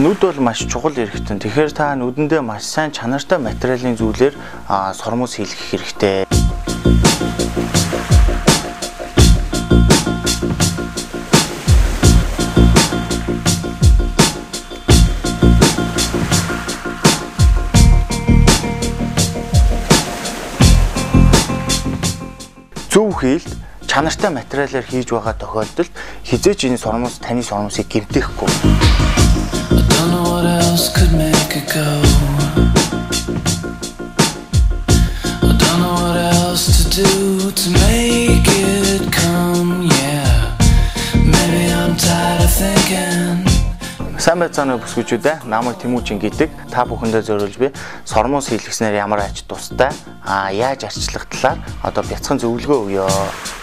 Нүд бол маш чухал эрхтэн. Тэгэхээр та нүдэндээ маш сайн чанартай материалын зүйлээр сормос хийлгэх хэрэгтэй. Зөв хийлд чанартай материалаар хийж байгаа тохиолдолд хизээч энэ сормос таны сормосыг гэмтэхгүй. Сайн байцгаана бүсгүйчүүдээ, намайг Тэмүүжин гэдэг. Та бүхэндээ зориулж би сормос хийлгэснээр ямар ач тустай яаж арчлах талаар одоо бяцхан зөвлөгөө өгье.